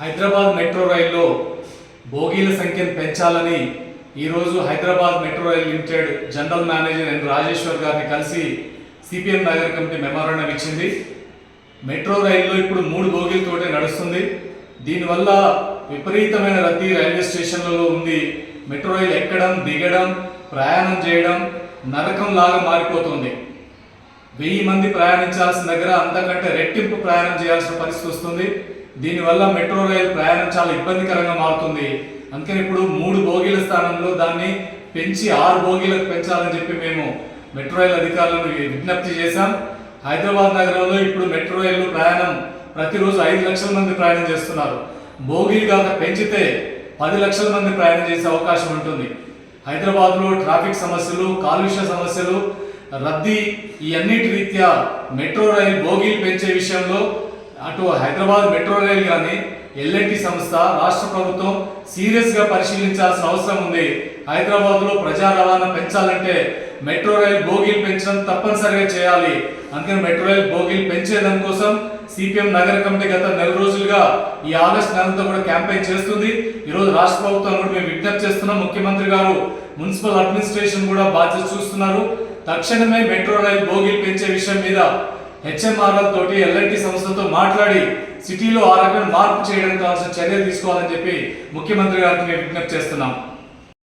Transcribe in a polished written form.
Hyderabad metro రైల్లో బోగీల సంఖ్యను పెంచాలని ఈరోజు Hyderabad metro rail limited general manager N Rajeshwar గారిని కలిసి సిపిఎం నగర కమిటీ మెమోరాండం ఇచ్చింది. మెట్రో రైల్లో ఇప్పుడు 3 బోగీలతోటే నడుస్తుంది. దీనివల్ల విపరీతమైన రద్దీ రైల్వే స్టేషన్లలో ఉంది. మెట్రో రైలు ఎక్కడం, దిగడం, ప్రయాణం చేయడం నరకంలాగా మారిపోతుంది. 1000 మంది ప్రయాణించాల్సిన దగ్గర అంతకంటే రెట్టింపు ప్రయాణం చేయాల్సిన పరిస్థితి వస్తుంది. దీనివల్ల మెట్రో రైలు ప్రయాణం చాలా ఇబ్బందికరంగా మారుతుంది. అందుకని ఇప్పుడు 3 బోగీల స్థానంలో దాన్ని పెంచి 6 బోగీలకు పెంచాలని చెప్పి మేము మెట్రో రైలు అధికారులను విజ్ఞప్తి చేశాం. హైదరాబాద్ నగరంలో ఇప్పుడు మెట్రో రైలు ప్రయాణం ప్రతిరోజు 5 లక్షల మంది ప్రయాణం చేస్తున్నారు. బోగీలు కాక పెంచితే 10 లక్షల మంది ప్రయాణం చేసే అవకాశం ఉంటుంది. హైదరాబాద్లో ట్రాఫిక్ సమస్యలు, కాలుష్య సమస్యలు, రద్దీ ఈ అన్నిటి రీత్యా మెట్రో రైలు బోగీలు పెంచే విషయంలో అటు హైదరాబాద్ మెట్రో రైలు కానీ ఎల్ఎన్టీ సంస్థ, రాష్ట్ర ప్రభుత్వం సీరియస్గా పరిశీలించాల్సిన అవసరం ఉంది. హైదరాబాద్లో ప్రజా రవాణా పెంచాలంటే మెట్రో రైలు బోగీలు పెంచడం తప్పనిసరిగా చేయాలి. అందుకని మెట్రో రైలు బోగీలు పెంచేదాని కోసం సిపిఎం నగర కమిటీ గత 4 రోజులుగా ఈ ఆగస్టు నెలంతా కూడా క్యాంపెయిన్ చేస్తుంది. ఈరోజు రాష్ట్ర ప్రభుత్వం కూడా మేము విజ్ఞప్తి చేస్తున్నాం. ముఖ్యమంత్రి గారు, మున్సిపల్ అడ్మినిస్ట్రేషన్ కూడా బాధ్యత చూస్తున్నారు. తక్షణమే మెట్రో రైలు బోగీలు పెంచే విషయం మీద హెచ్ఎంఆర్ఎల్ తోటి, ఎల్ఎన్టీ సంస్థతో మాట్లాడి సిటీలో ఆ రకమైన మార్పు చేయడానికి కావాల్సిన చర్యలు తీసుకోవాలని చెప్పి ముఖ్యమంత్రి గారికి మేము విజ్ఞప్తి చేస్తున్నాం.